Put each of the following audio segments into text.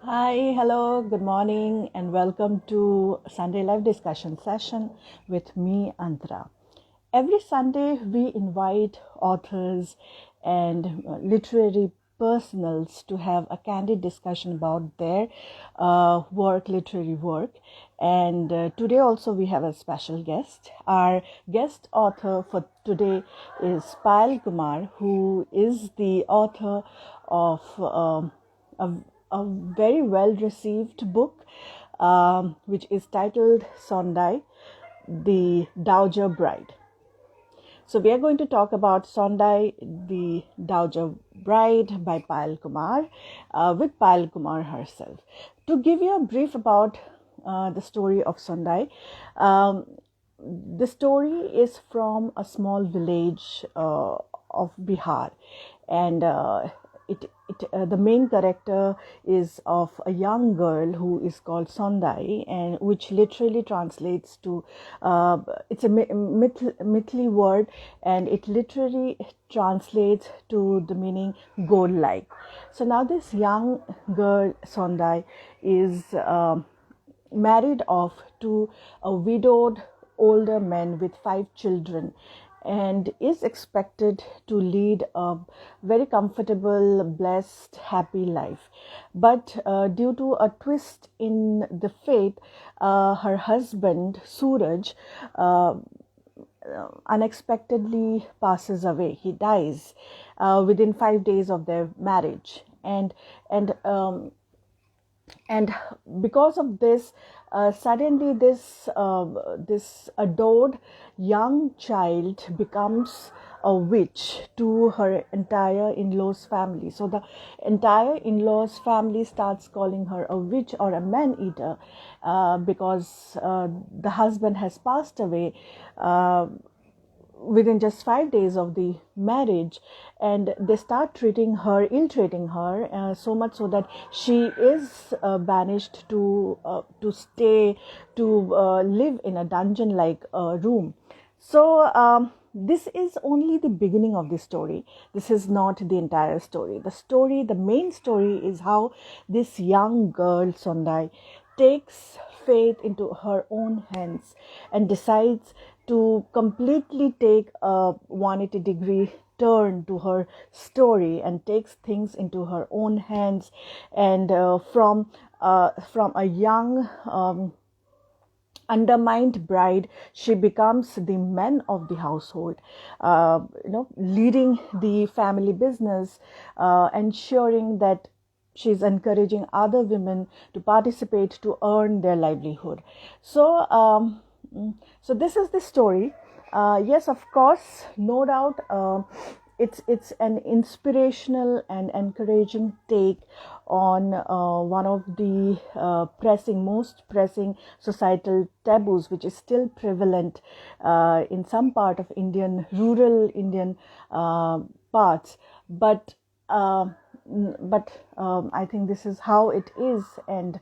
Hi, hello, good morning, and welcome to Sunday Live Discussion Session with me, Antara. Every Sunday, we invite authors and literary personals to have a candid discussion about their literary work. And today, also, we have a special guest. Our guest author for today is Payal Kumar, who is the author of a, a very well received book, which is titled Sondai, the Dowager Bride. So we are going to talk about Sondai, the Dowager Bride by Payal Kumar, with Payal Kumar herself. To give you a brief about the story of Sondai, um, the story is from a small village of Bihar, and the main character is of a young girl who is called Sondai, and which literally translates to it's a Mithili word, and it literally translates to the meaning goal like. So now this young girl Sondai is married off to a widowed older man with 5 children, and is expected to lead a very comfortable, blessed, happy life. But due to a twist in the fate, her husband Suraj unexpectedly passes away. He dies within 5 days of their marriage, and and because of this, suddenly this adored young child becomes a witch to her entire in-laws family. So the entire in-laws family starts calling her a witch or a man-eater, because the husband has passed away within just 5 days of the marriage, and they start ill treating her, so much so that she is banished to stay to live in a dungeon like room. So this is only the beginning of the story. This is not the entire story. The main story is how this young girl Sondai takes faith into her own hands and decides to completely take a 180-degree turn to her story, and takes things into her own hands, and from a young undermined bride, she becomes the man of the household, leading the family business, ensuring that she's encouraging other women to participate to earn their livelihood. So this is the story. Yes, of course, no doubt. It's an inspirational and encouraging take on one of the most pressing societal taboos, which is still prevalent in some part of rural Indian parts. But I think this is how it is, and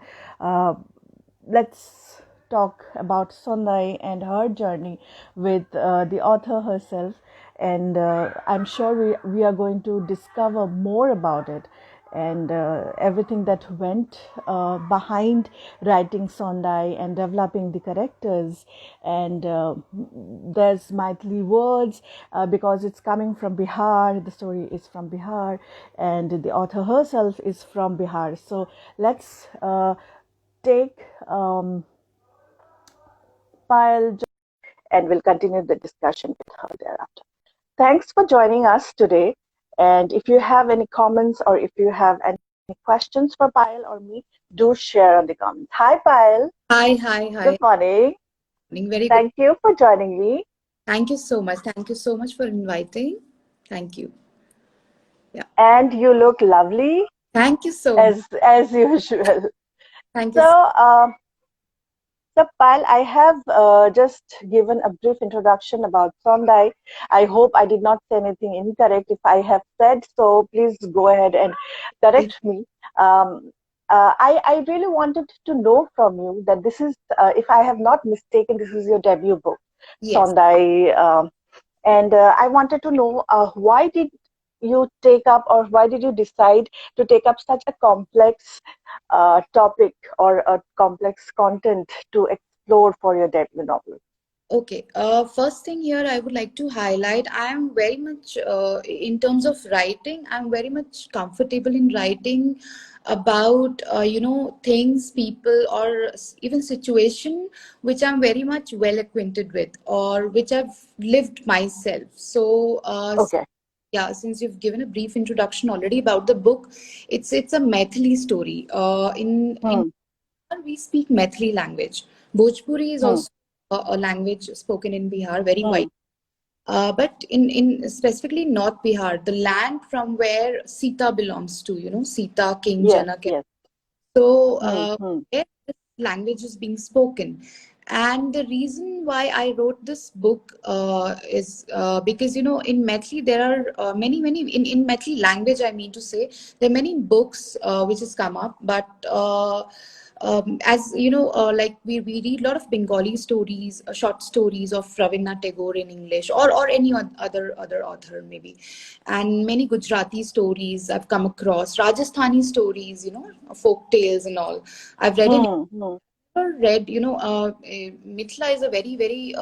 let's talk about Sondai and her journey with the author herself. And I'm sure we are going to discover more about it, and everything that went behind writing Sondai and developing the characters. And there's Maithili words, because it's coming from Bihar. The story is from Bihar, and the author herself is from Bihar. So let's take Payal, and we'll continue the discussion with her thereafter. Thanks for joining us today. And if you have any comments, or if you have any questions for Payal or me, do share on the comments. Hi, Payal. Hi, hi, Good hi. morning. Very good. Thank you for joining me. Thank you so much. Thank you so much for inviting. Thank you. Yeah. And you look lovely Thank you so much. as usual. Thank you. So, Payal, I have just given a brief introduction about Sondai. I hope I did not say anything incorrect. If I have said so, please go ahead and correct me. I really wanted to know from you that this is, if I have not mistaken, this is your debut book, Yes. Sondai. And I wanted to know, why did you take up, or why did you decide to take up such a complex topic or a complex content to explore for your debut novel? Okay. First thing here, I would like to highlight, I am very much, in terms of writing, I'm very much comfortable in writing about, things, people, or even situation which I'm very much well acquainted with or which I've lived myself. So, Okay. yeah, since you've given a brief introduction already about the book, it's a Maithili story. In Hmm. we speak Maithili language. Bhojpuri is Hmm. also a language spoken in Bihar, very Hmm. wide. But in specifically North Bihar, the land from where Sita belongs to, Sita, King Yes. Janak. Yes. So Hmm. Hmm. where this language is being spoken. And the reason why I wrote this book is because, in Maithili, there are many, in Maithili language, I mean to say, there are many books which has come up, but as you know, like we read a lot of Bengali stories, short stories of Rabindranath Tagore in English, or any other author maybe, and many Gujarati stories I've come across, Rajasthani stories, folk tales and all. I've read it. Hmm. Hmm. Read, Mithila is a very very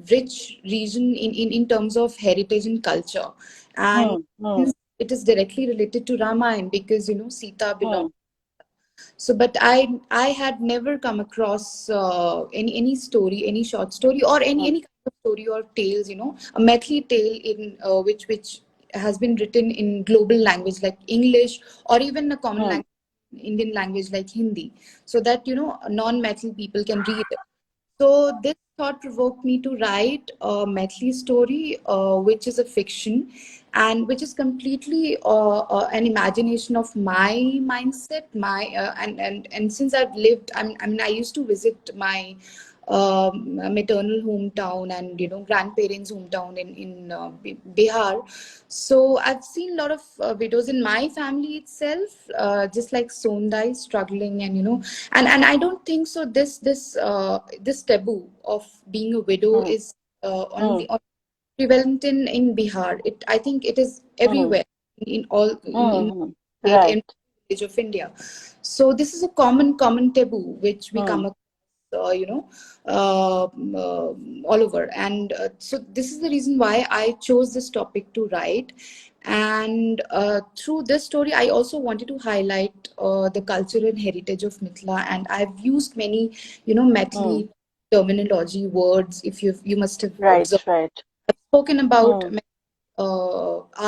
rich region in terms of heritage and culture, and Hmm. Hmm. it is directly related to Ramayana because Sita belongs. Hmm. So, but I had never come across any story, any short story, or Hmm. any kind of story or tales. A Maithili tale in which has been written in global language like English, or even a common Hmm. language, Indian language like Hindi, so that non-Maithili people can read it. So this thought provoked me to write a Maithili story, which is a fiction, and which is completely an imagination of my mindset. And since I've lived, I mean, I used to visit my maternal hometown and grandparents' hometown in Bihar. So I've seen a lot of widows in my family itself, just like Sondai struggling, and I don't think so. This taboo of being a widow Hmm. is Hmm. only prevalent in Bihar. I think it is Hmm. everywhere in all in Hmm. state Right. and village of India. So this is a common taboo which we Hmm. come across, all over. And so this is the reason why I chose this topic to write. And through this story, I also wanted to highlight the culture and heritage of Mithila. And I've used many, Hmm. Maithili terminology words. If you must have Right. observed, Right. I've spoken about Hmm.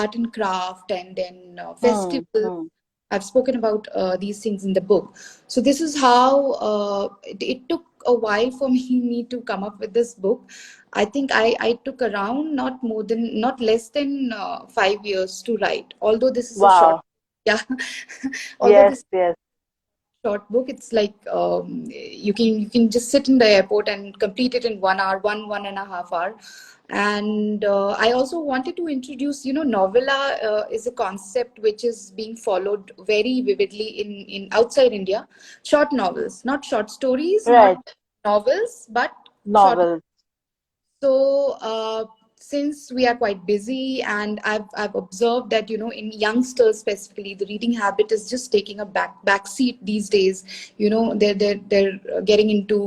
art and craft, and then Hmm. festivals. Hmm. I've spoken about these things in the book. So this is how it took a while for me to come up with this book. I think I took around not less than 5 years to write. Although this is a short, Wow. yeah, although Yes. this Yes. short book, it's like you can just sit in the airport and complete it in 1 hour, one and a half hour. And I also wanted to introduce, novella is a concept which is being followed very vividly in outside India. Short novels, not short stories, not Right. novels, but short. Novel. So, since we are quite busy, and I've observed that in youngsters specifically, the reading habit is just taking a back seat these days. They're getting into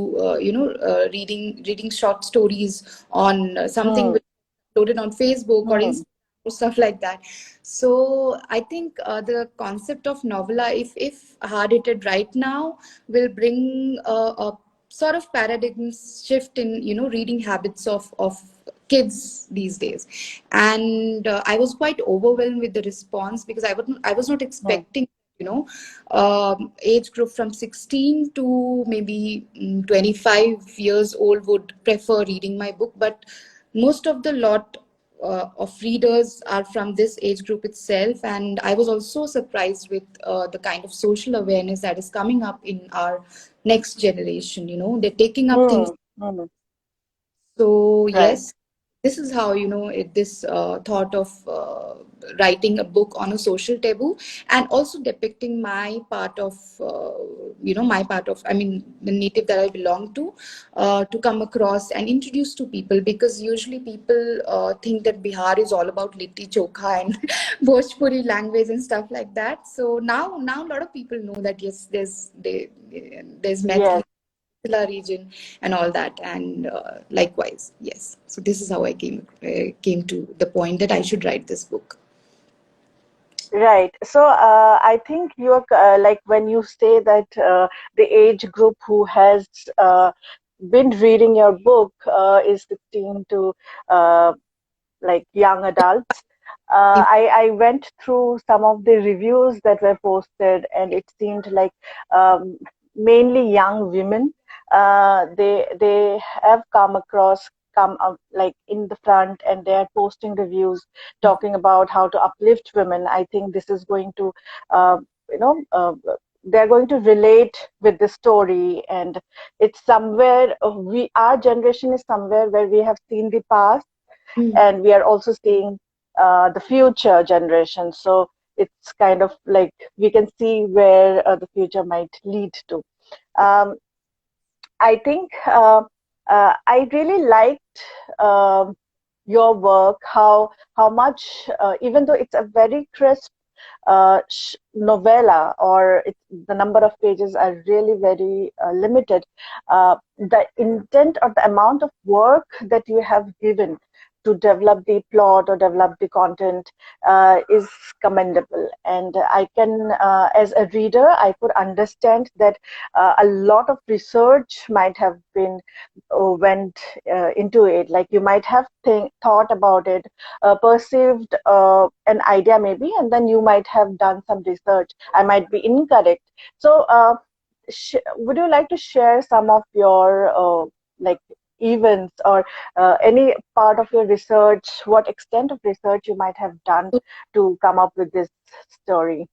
reading short stories on something Hmm. which is uploaded on Facebook or Hmm. Instagram or stuff like that. So I think the concept of novella, if hard hitted right now, will bring a sort of paradigm shift in reading habits of kids these days. And I was quite overwhelmed with the response because I was not Hmm. expecting age group from 16 to maybe 25 years old would prefer reading my book, but most of the lot of readers are from this age group itself. And I was also surprised with the kind of social awareness that is coming up in our next generation. They're taking up things. Hmm. Hmm. So Right. yes, this is how, this thought of writing a book on a social taboo, and also depicting my part of, I mean, the native that I belong to come across and introduce to people, because usually people think that Bihar is all about litti chokha and Bhojpuri language and stuff like that. So now a lot of people know that yes, there's Yes. Maithili region and all that, and likewise, yes. So this is how I came to the point that I should write this book. Right. So I think you're like when you say that the age group who has been reading your book is 16 to like young adults. I went through some of the reviews that were posted, and it seemed like um, mainly young women. They have come up like in the front, and they are posting reviews talking about how to uplift women. I think this is going to, uh, you know. They're going to relate with the story, and it's somewhere we our generation is somewhere where we have seen the past, Mm. and we are also seeing the future generation. So it's kind of like we can see where the future might lead to. Um, I think I really liked your work. How much, even though it's a very crisp novella, or the number of pages are really very limited, the intent or the amount of work that you have given to develop the plot or develop the content is commendable. And I can, as a reader, I could understand that a lot of research might have been went into it. Like you might have thought about it, perceived an idea maybe, and then you might have done some research. I might be incorrect. So, would you like to share some of your like events, or any part of your research, what extent of research you might have done to come up with this story?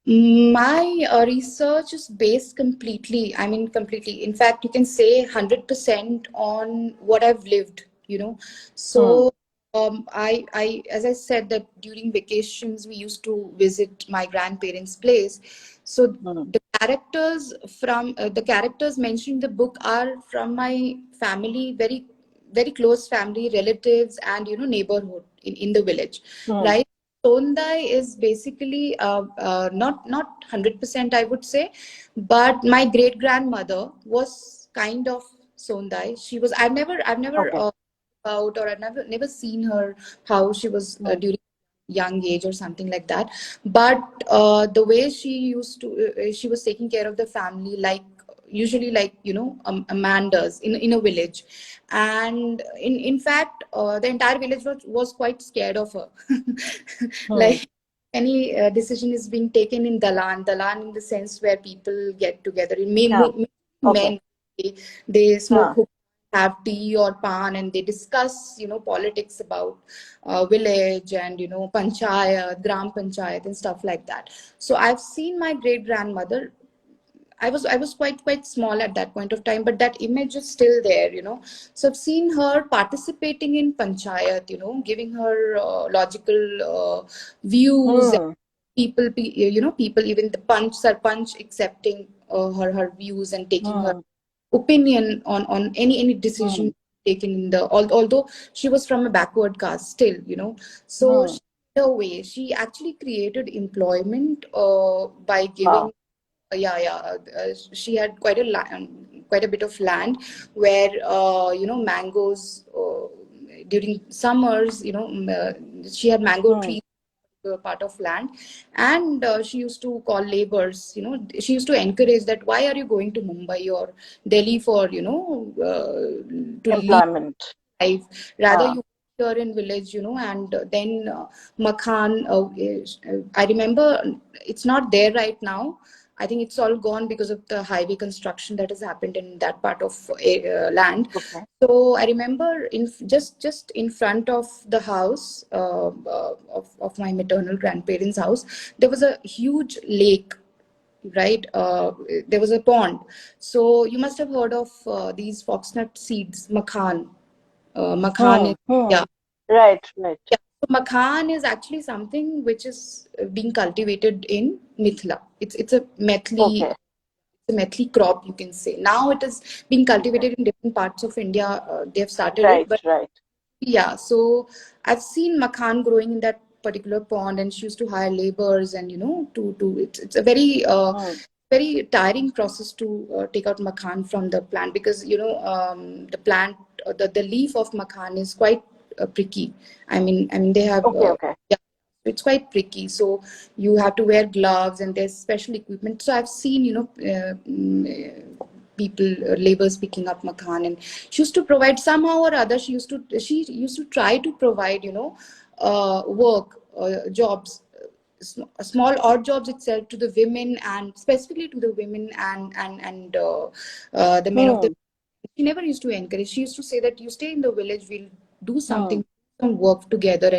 My research is based completely, I mean, completely. In fact, you can say 100% on what I've lived, you know. Hmm. So, as I said, that during vacations, we used to visit my grandparents' place. So, Hmm. the characters mentioned in the book are from my family, very, very close family, relatives, and, neighborhood in the village, Hmm. right? Sondai is basically not 100% I would say, but my great grandmother was kind of Sondai. She was I've never Okay. about, or I've never seen her how she was Hmm. during young age or something like that. But the way she was taking care of the family, like usually like a man does in a village, and in fact the entire village was quite scared of her. Hmm. Like any decision is being taken in dalan in the sense where people get together in Yeah. Okay. men, they smoke Huh. hookah, have tea or pan, and they discuss politics about village, and panchayat, gram panchayat, and stuff like that. So I've seen my great grandmother. I was quite small at that point of time, but that image is still there. So I've seen her participating in panchayat, giving her logical views. Hmm. People, even the sarpanch accepting her views and taking her Hmm. opinion on any decision Hmm. taken in the, although she was from a backward caste still, so Hmm. she, in a way, she actually created employment by Wow. giving, she had quite a bit of land where mangoes, during summers, she had mango Hmm. trees, part of land, and she used to call laborers. She used to encourage that, why are you going to Mumbai or Delhi for to lead Employment. life, rather Ah. you here in village, and then Makhan, I remember, it's not there right now. I think it's all gone because of the highway construction that has happened in that part of land. Okay. So I remember, in just in front of the house of my maternal grandparents' house, there was a huge lake, right? There was a pond. So you must have heard of these foxnut seeds, Makhan. Makhan is, yeah. Right, right. Yeah. So Makhan is actually something which is being cultivated in Mithila. It's a Okay. Methli crop, you can say. Now it is being Okay. cultivated in different parts of India. They have started it, Right, but right. yeah. So I've seen Makhan growing in that particular pond, and she used to hire laborers, and to it's a Hmm. very tiring process to take out Makhan from the plant, because the plant, the leaf of Makhan is quite pricky. I mean they have Okay, okay. yeah, it's quite pricky, so you have to wear gloves, and there's special equipment. So I've seen people, laborers picking up Makhan, and she used to provide somehow or other. She used to try to provide work, jobs, small odd jobs itself, to the women, and specifically to the women, and the men of the. Hmm. She never used to encourage. She used to say that you stay in the village, we'll do Hmm. something, some work together,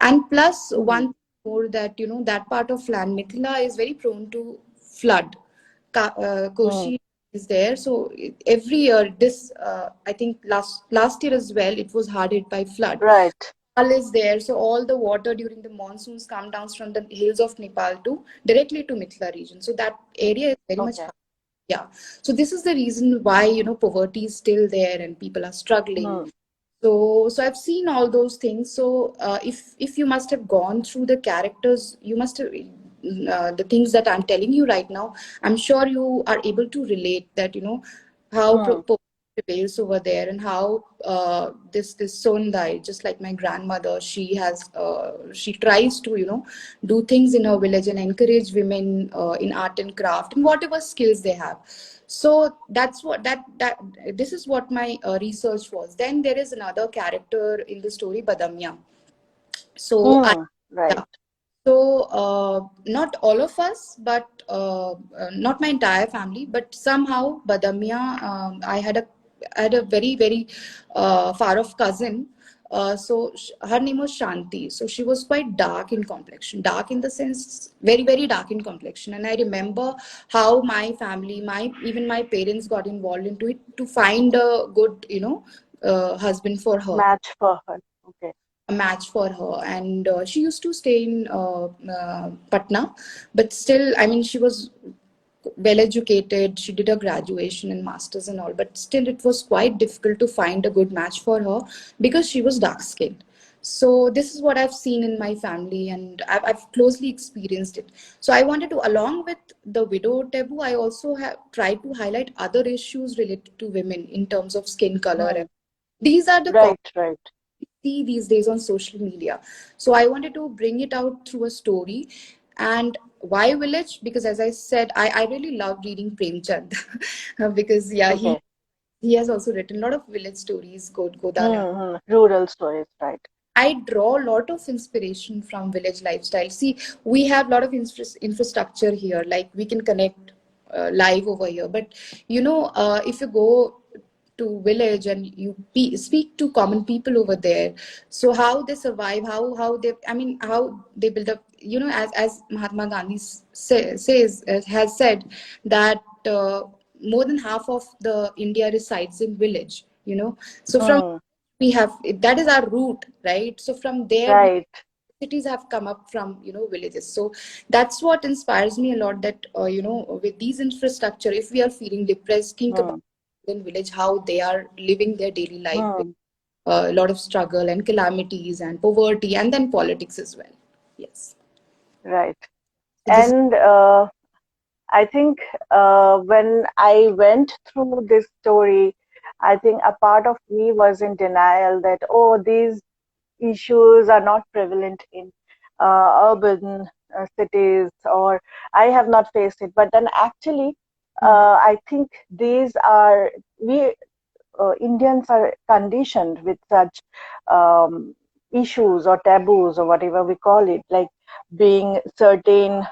and plus Hmm. one more, that that part of land, Mithila, is very prone to flood. Hmm. Koshi is there, so every year, this I think last year as well, it was hard hit by flood. Right. Nepal is there, so all the water during the monsoons come down from the hills of Nepal to directly to Mithila region. So that area is very much Okay. hard. Yeah. So this is the reason why poverty is still there and people are struggling. Hmm. So I've seen all those things. So if you must have gone through the characters, you must have the things that I'm telling you right now. I'm sure you are able to relate that how Hmm. prevails over there, and how this Sondai, just like my grandmother, she tries to do things in her village and encourage women in art and craft and whatever skills they have. So that's what that this is what my research was. Then there is another character in the story, Badamya. So I Hmm. Right. Yeah. So not all of us, but not my entire family, but somehow Badamya, I had a very very far off cousin. Her name was Shanti. So she was quite dark in complexion, dark in the sense very very dark in complexion. And I remember how my family, my even my parents got involved into it to find a good husband for her, Match for her. Okay. a match for her. And she used to stay in Patna, but still, I mean, she was well educated. She did her graduation and masters and all, but still, it was quite difficult to find a good match for her because she was dark skinned. So this is what I've seen in my family, and I've closely experienced it. So I wanted to, along with the widow taboo, I also have tried to highlight other issues related to women in terms of skin color, Hmm. and these are the Right, right. see these days on social media. So I wanted to bring it out through a story. And why village? Because as I said, I really love reading Premchand because yeah, Okay. he has also written a lot of village stories, Godala. Hmm. Hmm. Rural stories, right. I draw a lot of inspiration from village lifestyle. See, we have a lot of infrastructure here, like we can connect live over here. But if you go to village and you speak to common people over there, so how they survive, how they, I mean, how they build up. As Mahatma Gandhi says has said that more than half of the India resides in village. So from Hmm. we have that is our root, right? So from there Right. cities have come up from villages. So that's what inspires me a lot, that with these infrastructure, if we are feeling depressed, think about Hmm. in village how they are living their daily life with Hmm. a lot of struggle and calamities and poverty, and then politics as well. Yes. Right. So this. And I think when I went through this story, I think a part of me was in denial that, oh, these issues are not prevalent in urban cities, or I have not faced it. But then actually, Mhm. I think these are, we Indians are conditioned with such um, issues or taboos or whatever we call it, like being certain.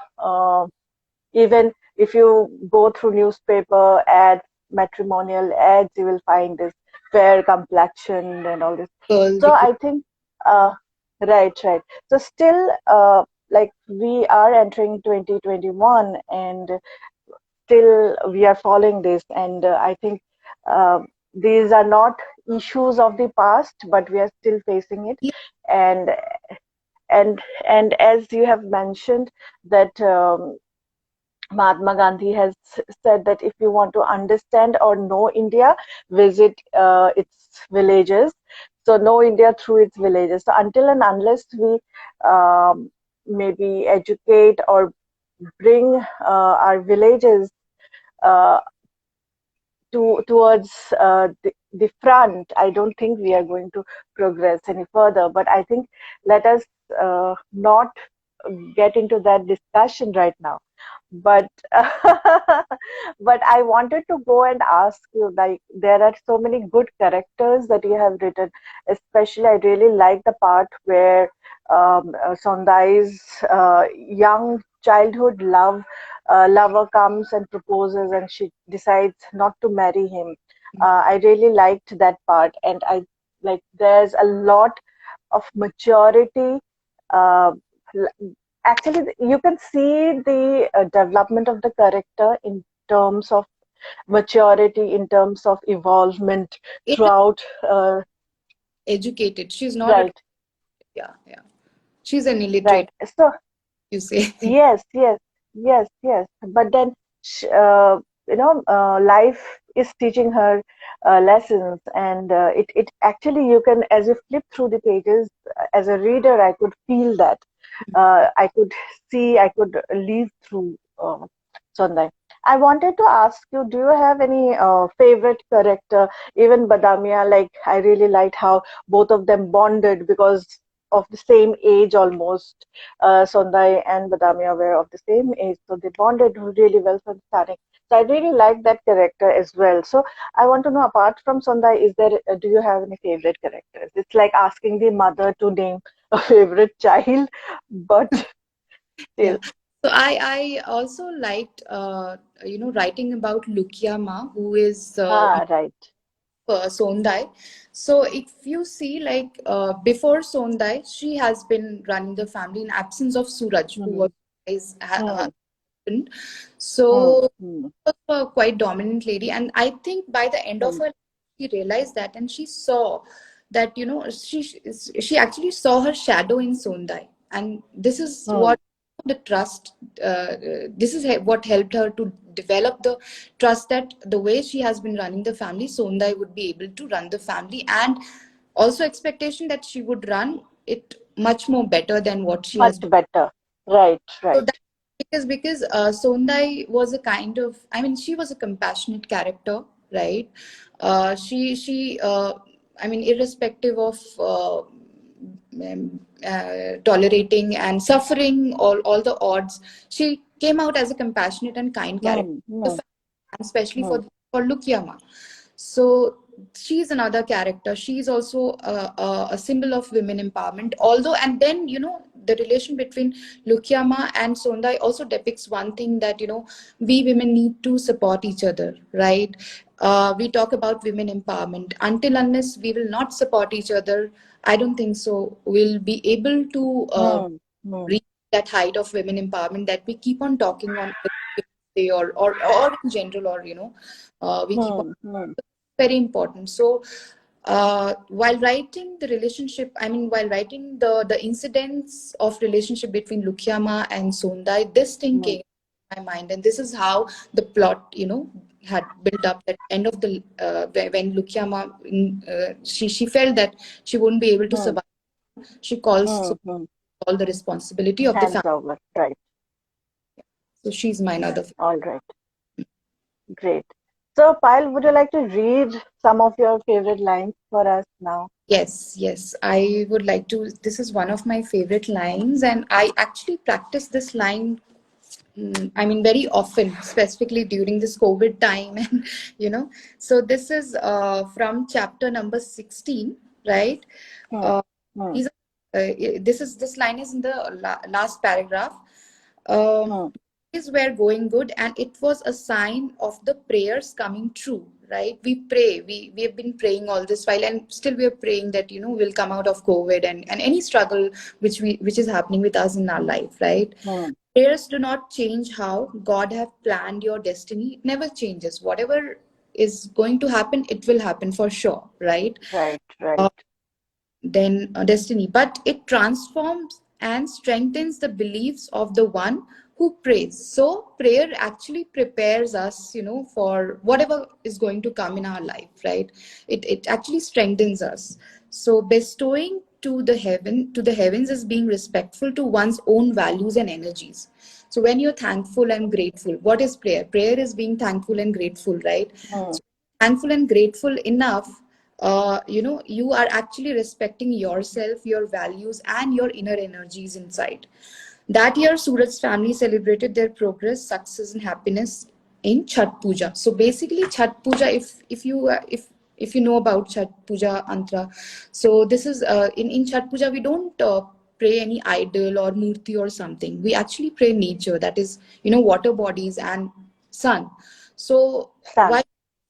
Even if you go through newspaper ads, matrimonial ads, you will find this fair complexion and all this. Girl So I think, uh, right, right. So still, like we are entering 2021, and still we are following this, and I think uh, these are not issues of the past, but we are still facing it. Yeah. And and as you have mentioned that Mahatma Gandhi has said that if you want to understand or know India, visit its villages. So know India through its villages. So until and unless we maybe educate or bring our villages uh, towards the front, I don't think we are going to progress any further. But I think let us not get into that discussion right now. But but I wanted to go and ask you, like, there are so many good characters that you have written. Especially, I really like the part where Sondai's young childhood lover comes and proposes, and she decides not to marry him. I really liked that part, and I like there's a lot of maturity. Uh, Actually, you can see the development of the character in terms of maturity, in terms of evolvement throughout. Educated. She's not a, Right, yeah, yeah. She's an illiterate, right. So you say. yes, yes, yes, yes. But then, life is teaching her lessons, and it actually, you can, as you flip through the pages, as a reader, I could feel that. I could see, I could live through Sondai. I wanted to ask you, do you have any favorite character? Even Badamia, like, I really liked how both of them bonded because of the same age almost. Sondai and Badamia were of the same age, so they bonded really well from starting. So I really like that character as well. So I want to know, apart from Sondai, do you have any favorite characters? It's like asking the mother to name a favorite child, but Yeah. still. So I also liked writing about Lukia Ma, who is Right. Sondai. So if you see, like, before Sondai, she has been running the family in absence of Suraj, who Hmm. was his Hmm. husband. Hmm. So Hmm. she was a quite dominant lady, and I think by the end of Hmm. her life, she realized that, and she saw that, she actually saw her shadow in Sondai, and this is Hmm. what the trust. This is what helped her to develop the trust that the way she has been running the family, Sondai would be able to run the family, and also expectation that she would run it much more better than what she has Much done. better. Right. So Right. that, because Sondai was a kind of, I mean, she was a compassionate character, right? She I mean, irrespective of tolerating and suffering all the odds, she came out as a compassionate and kind character, Hmm. Hmm. especially Hmm. for Lukyama. So she's another character. She's also a symbol of women empowerment. Although, and then, the relation between Lukyama and Sondai also depicts one thing, that, we women need to support each other, right? We talk about women empowerment. Until unless we will not support each other, I don't think so we'll be able to Hmm. Hmm. reach that height of women empowerment that we keep on talking on day, or in general, or we keep on, Hmm. Hmm. very important. So while writing the relationship, I mean, while writing the incidents of relationship between Lukyama and Sondai, this thing Hmm. came in my mind, and this is how the plot, had built up. At end of the when Lukyama, she felt that she wouldn't be able to Hmm. survive, she calls Hmm. Hmm. all the responsibility of the Hands family. over. Right. So she's my another. All right. Great. So, Payal, would you like to read some of your favorite lines for us now? Yes, yes, I would like to. This is one of my favorite lines, and I actually practice this line. I mean, very often, specifically during this COVID time, and So this is from chapter number 16, right? Hmm. Uh, Hmm. these this line is in the last paragraph. Um, Hmm. Things were going good, and it was a sign of the prayers coming true, right? We pray, we have been praying all this while, and still we are praying that, we'll come out of COVID, and any struggle which is happening with us in our life, right? Hmm. Prayers do not change how God have planned your destiny. It never changes. Whatever is going to happen, it will happen for sure, right? Right, Uh, right. than destiny, but it transforms and strengthens the beliefs of the one who prays. So prayer actually prepares us, for whatever is going to come in our life, right? It actually strengthens us. So bestowing to the heavens is being respectful to one's own values and energies. So when you're thankful and grateful, what is prayer? Prayer is being thankful and grateful, right? Mm. So thankful and grateful enough, you are actually respecting yourself, your values, and your inner energies inside. That year, Suraj's family celebrated their progress, success, and happiness in Chhat Puja. So basically, Chhat Puja, if you know about Chhat Puja, Antra, so this is in Chhat Puja we don't pray any idol or murti or something. We actually pray nature, that is, water bodies and sun. So Sun. why?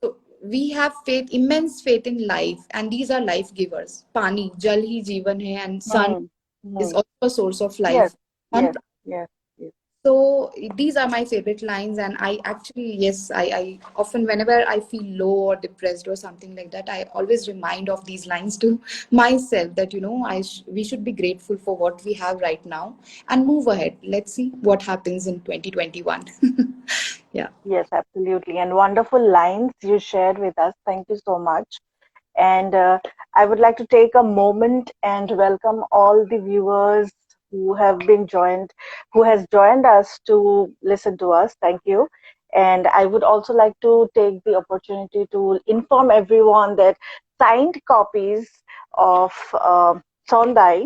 So we have faith, immense faith in life, and these are life givers. Pani, jal hi jeevan hai, and sun Mm. is Mm. also a source of Yes, life. On yes, yes, yes. so these are my favorite lines, and I actually, yes, I often, whenever I feel low or depressed or something like that, I always remind of these lines to myself that we should be grateful for what we have right now and move ahead. Let's see what happens in 2021. Yeah. Yes, absolutely. And wonderful lines you shared with us. Thank you so much. And I would like to take a moment and welcome all the viewers who have been joined, who has joined us to listen to us. Thank you. And I would also like to take the opportunity to inform everyone that signed copies of Sondai,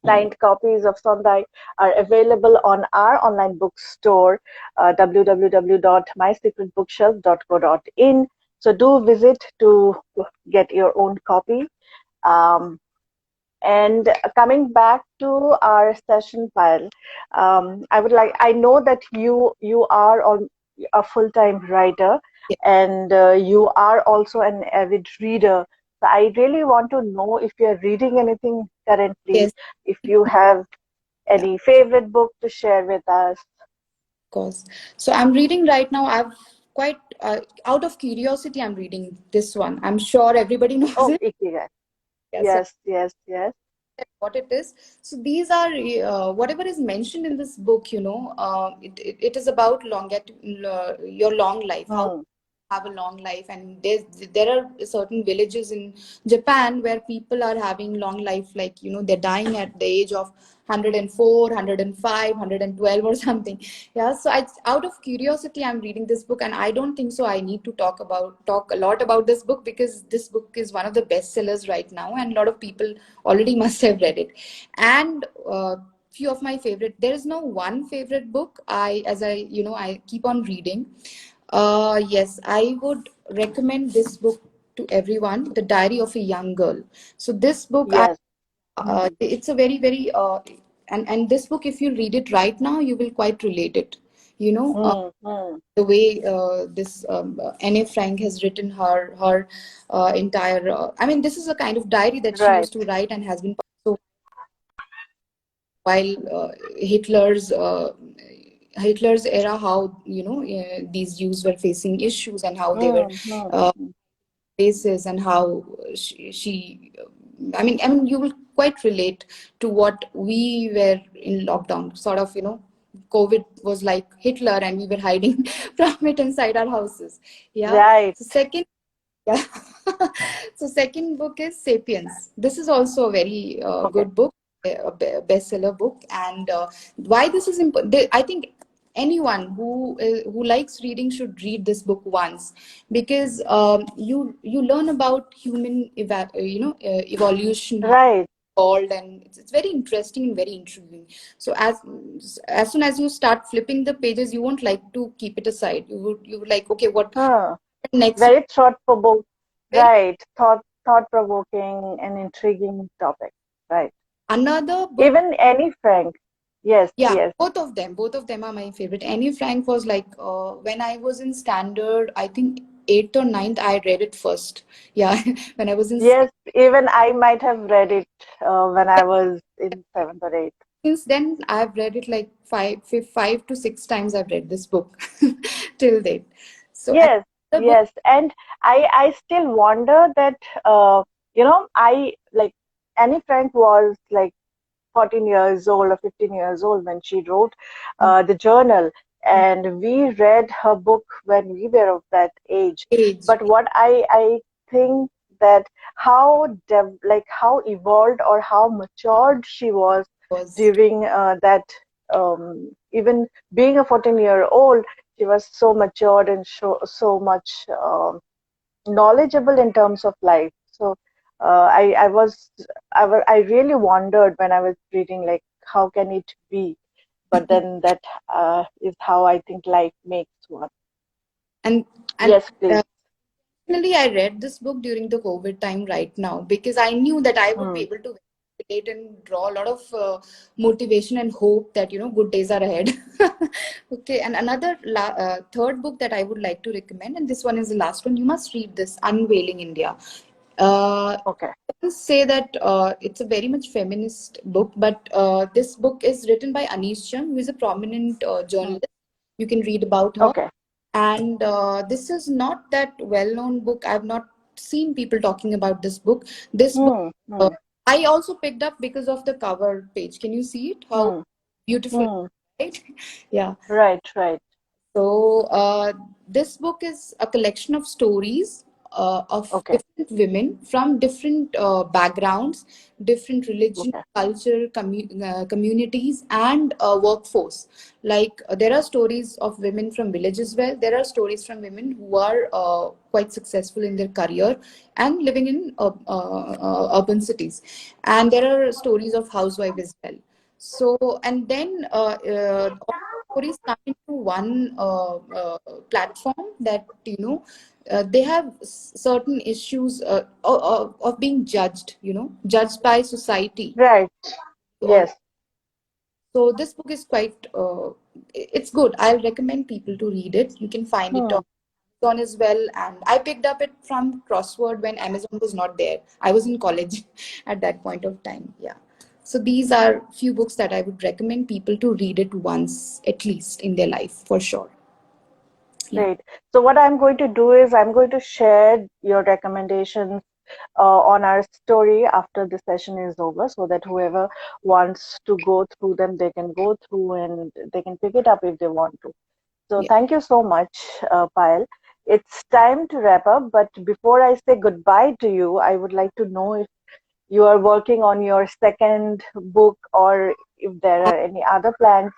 signed copies of Sondai are available on our online bookstore, www.mysecretbookshelf.co.in. So do visit to get your own copy. Um, and coming back to our session file, I know that you are on a full-time writer, and you are also an avid reader. So I really want to know if you're reading anything currently, Yes. if you have Yeah. any favorite book to share with us. Course. So I'm reading right now. I've quite out of curiosity, I'm reading this one. I'm sure everybody knows Oh, it. Ikigai. Yeah, so Yes, yes, yes. what it is. So these are whatever is mentioned in this book. It is about your long life. How Hmm. have a long life, and there are certain villages in Japan where people are having long life, like they're dying at the age of 104, 105, 112 or something. Yeah, so out of curiosity I'm reading this book, and I don't think so I need to talk a lot about this book, because this book is one of the best sellers right now, and a lot of people already must have read it. And few of my favorite, there is no one favorite book. I keep on reading. Yes, I would recommend this book to everyone, The Diary of a Young Girl. So this book, Yes. Hmm. it's a very, very, and this book, if you read it right now, you will quite relate it. You know, uh, Hmm. Hmm. the way this Anne Frank has written her entire. I mean, this is a kind of diary that she Right. used to write and has been so while Hitler's era, how these Jews were facing issues and how they were Hmm. Hmm. uh, Hmm. places, and how she I mean you will quite relate to what we were in lockdown, sort of. COVID was like Hitler, and we were hiding from it inside our houses. Yeah. Right. So second, yeah. So second book is Sapiens. This is also a very Okay. good book, a bestseller book. And why this is important? I think anyone who likes reading should read this book once, because you learn about human evolution, how Right. evolved, and it's very interesting and very intriguing. So as soon as you start flipping the pages, you won't like to keep it aside. You would like, okay, what Huh. next? Very thought-provoking. Very Right. Thought-provoking and intriguing topic. Right. another book. Even Annie Frank. Yes. Yeah, Yes. both of them are my favorite. Annie Frank was like, when I was in standard, I think eighth or ninth, I read it first. Yeah, when I was in Yes. Even I might have read it when I was in seventh or eighth. since then, I've read it like five to six times. I've read this book till date. So, and Yes. The book Yes, and I still wonder that I like Annie Frank was like 14 years old or 15 years old when she wrote the journal, and we read her book when we were of that age. age But what I think that how evolved or how matured she was was. during that, even being a 14-year-old, she was so matured and so much knowledgeable in terms of life. So I really wondered when I was reading, like, how can it be? But then that is how I think life makes one. And Yes, please. personally, I read this book during the COVID time right now because I knew that I would be Hmm. able to relate and draw a lot of motivation and hope that good days are ahead. Okay, and another third book that I would like to recommend, and this one is the last one. You must read this, Unveiling India. Uh, Okay. I can say that it's a very much feminist book, but this book is written by Anish Chung, who is a prominent Hmm. journalist. You can read about her. Okay. And this is not that well-known book. I've not seen people talking about this book. This book, Hmm. uh, Hmm. I also picked up because of the cover page. Can you see it? How Hmm. beautiful, Hmm. right? Yeah. Right. Right. So, this book is a collection of stories of Okay. different women from different backgrounds, different religion, Okay. culture, communities, and workforce. Like, there are stories of women from villages as well. There are stories from women who are quite successful in their career and living in urban cities. And there are stories of housewives as well. So, and then stories come into one platform that they have certain issues of being judged, judged by society. Right. All Yes. so this book is quite it's good. I'll recommend people to read it. You can find it on Hmm. Amazon as well, and I picked up it from Crossword when Amazon was not there. I was in college at that point of time. Yeah. So these are few books that I would recommend people to read it once at least in their life for sure. Yeah. Great. So what I'm going to do is I'm going to share your recommendations on our story after the session is over, so that whoever wants to go through them, they can go through and they can pick it up if they want to. So Yeah. thank you so much, Payal. It's time to wrap up, but before I say goodbye to you, I would like to know if you are working on your second book or if there are any other plans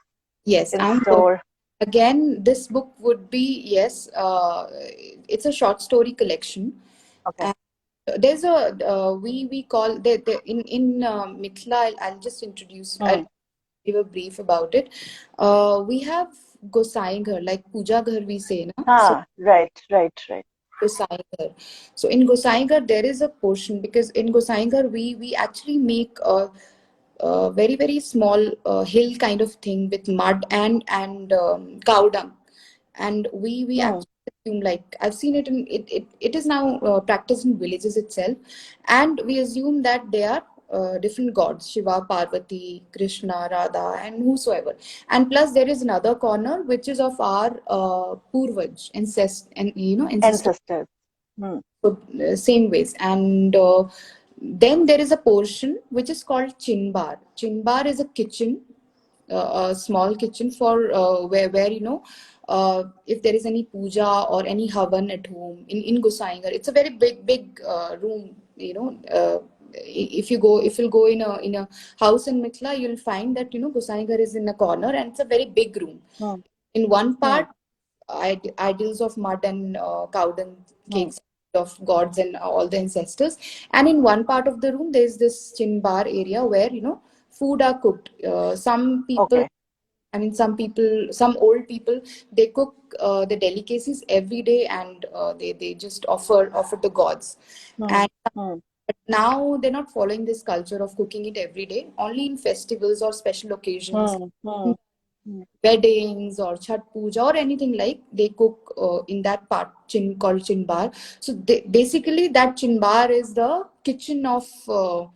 Yes, in I'm store. again. This book would be yes. It's a short story collection, Okay. and there's a we call in Mithila. I'll just introduce. I'll Hmm. give a brief about it. We have Gosai Ghar, like Puja Ghar we say, na? So Right, right, right. Gosai Ghar. So in Gosai Ghar there is a portion because in Gosai Ghar we actually make a very very small hill kind of thing with mud and cow dung, and we Hmm. actually assume, like I've seen it in it is now practiced in villages itself, and we assume that they are different gods: Shiva, Parvati, Krishna, Radha, and whosoever. And plus, there is another corner which is of our Purvaj, ancestor. Ancestors. Hmm. So, same ways. And then there is a portion which is called Chinbar. Chinbar is a kitchen, a small kitchen for where if there is any puja or any havan at home in Gosaingar. It's a very big room. If you'll go in a house in Mithila, you'll find that Gosaingar is in a corner and it's a very big room. Hmm. In one Hmm. part, ideals of mud and cow dung Hmm. cakes of gods and all the ancestors. And in one part of the room, there's this chin bar area where food are cooked. Some people, Okay. I mean, some old people, they cook the delicacies every day, and they just offer the gods. Hmm. And Hmm. but now they're not following this culture of cooking it every day. Only in festivals or special occasions, Hmm. Hmm. Hmm. weddings or Chhat Puja or anything, like they cook in that part called Chinbar. So basically, that Chinbar is the kitchen of For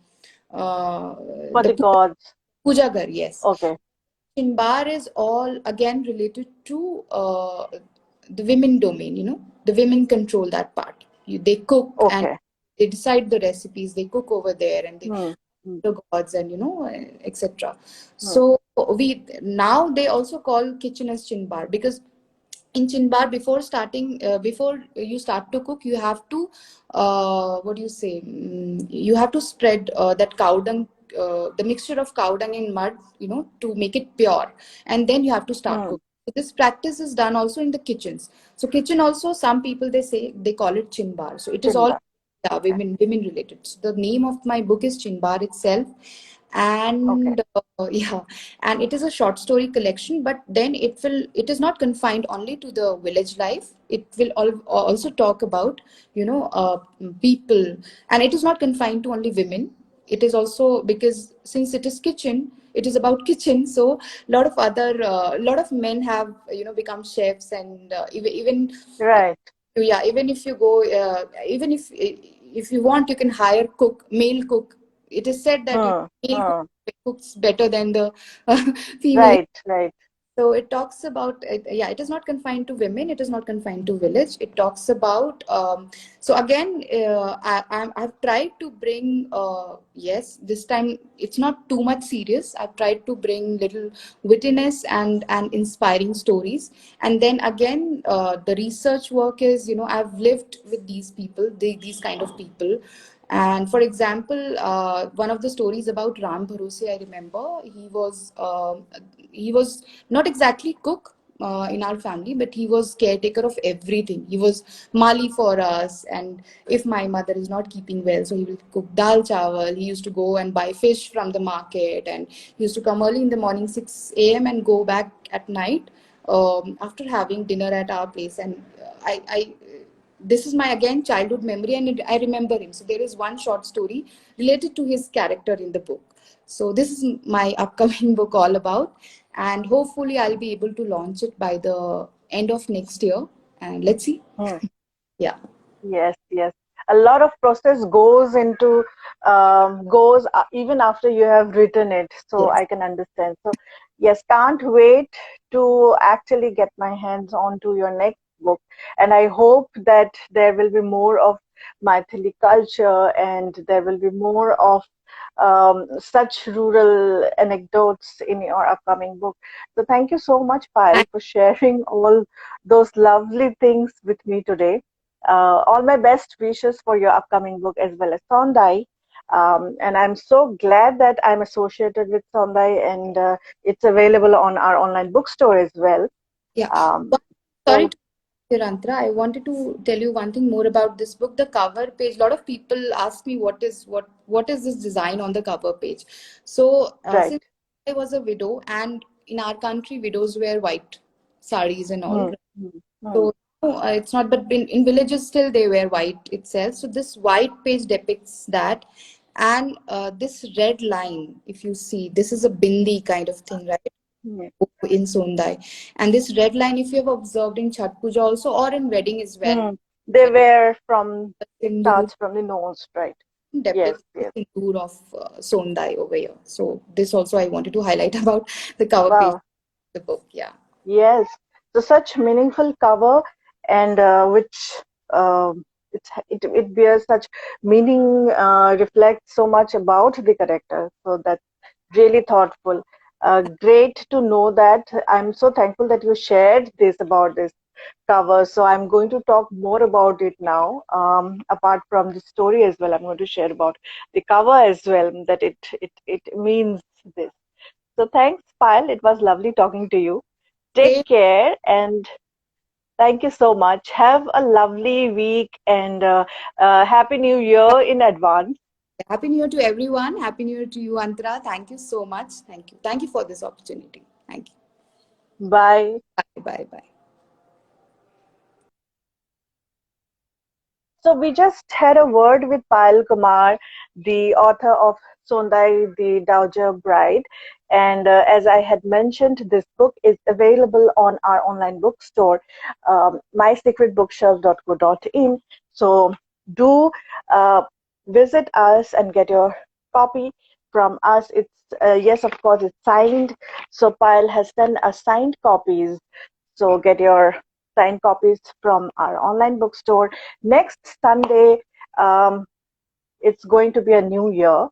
the the gods. puja ghar. Yes, Okay. Chinbar is all again related to the women domain, the women control that part. They cook and Okay. they decide the recipes, they cook over there, and they Hmm. Hmm. the gods and etc. Hmm. So we now they also call kitchen as chinbar, because in chinbar, before you start to cook, you have to what do you say, you have to spread that cow dung, the mixture of cow dung and mud, to make it pure, and then you have to start Hmm. cooking. So this practice is done also in the kitchens. So kitchen also, some people, they call it chinbar. So it is all, Timber. yeah, Okay. women related. So the name of my book is Chinbar itself, Okay. and yeah, and it is a short story collection. But then it is not confined only to the village life. It will also talk about people, and it is not confined to only women. It is also, because since it is kitchen, it is about kitchen. So a lot of men have become chefs, and even Right. yeah, even if you go, even if you want, you can hire male cook. It is said that Hmm. male cook Hmm. cooks better than the female. Right. Right. So it talks about, yeah, it is not confined to women. It is not confined to village. It talks about, so again, I've tried to bring, yes, this time it's not too much serious. I've tried to bring little wittiness and inspiring stories. And then again, the research work is, I've lived with these people, these kind of people. And for example, one of the stories about Ram Bharose, I remember he was not exactly cook in our family, but he was caretaker of everything. He was mali for us, and if my mother is not keeping well, so he will cook dal chawal. He used to go and buy fish from the market, and he used to come early in the morning, 6 a.m., and go back at night after having dinner at our place. And I this is my, again, childhood memory, and I remember him. So there is one short story related to his character in the book. So this is my upcoming book all about, and hopefully I'll be able to launch it by the end of next year, and let's see. Hmm. Yeah. Yes, yes. A lot of process goes into goes even after you have written it. So Yes. I can understand. So yes, can't wait to actually get my hands onto your next book. And I hope that there will be more of Maithili culture and there will be more of such rural anecdotes in your upcoming book. So thank you so much, Payal, Thank- for sharing all those lovely things with me today. All my best wishes for your upcoming book as well as Sondai. And I'm so glad that I'm associated with Sondai and it's available on our online bookstore as well. yeah. Um, But sorry so, to Tirantra, I wanted to tell you one thing more about this book. The cover page. A lot of people ask me what is this design on the cover page. So right. since I was a widow, and in our country, widows wear white saris and all. Hmm, hmm, hmm, So no, it's not, but in villages still they wear white itself. So this white page depicts that, and this red line, if you see, this is a bindi kind of thing, right? hmm, In Sondai, and this red line, if you have observed in Chhat Puja also, or in wedding as well, hmm. They wear from, it sindoor starts from the nose, right? Yes, depicts the yes. sindoor of Sondai over here. So this also I wanted to highlight about the cover page Wow. of the book. Yeah. Yes, so such meaningful cover and which it bears such meaning, reflects so much about the character. So that's really thoughtful. Great to know that. I'm so thankful that you shared this about this cover. So I'm going to talk more about it now. Apart from the story as well, I'm going to share about the cover as well. That it means this. So thanks, Pyle. It was lovely talking to you. Take Same. care and thank you so much. Have a lovely week and Happy New Year in advance. Happy New Year to everyone. Happy New Year to you, Antara. Thank you so much. Thank you. Thank you for this opportunity. Thank you. Bye. Bye. Bye. Bye. So we just had a word with Payal Kumar, the author of Sondai, the Dowager Bride. And as I had mentioned, this book is available on our online bookstore, mysecretbookshelf.co.in. So do uh, visit us and get your copy from us. It's yes, of course, it's signed. So Payal has sent us signed copies. So get your signed copies from our online bookstore. Next Sunday, um, it's going to be a new year,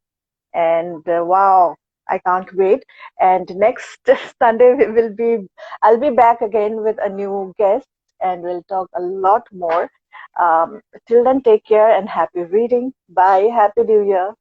and wow, I can't wait. And next Sunday we will be, I'll be back again with a new guest, and we'll talk a lot more. Till then, take care and happy reading. Bye. Happy New Year.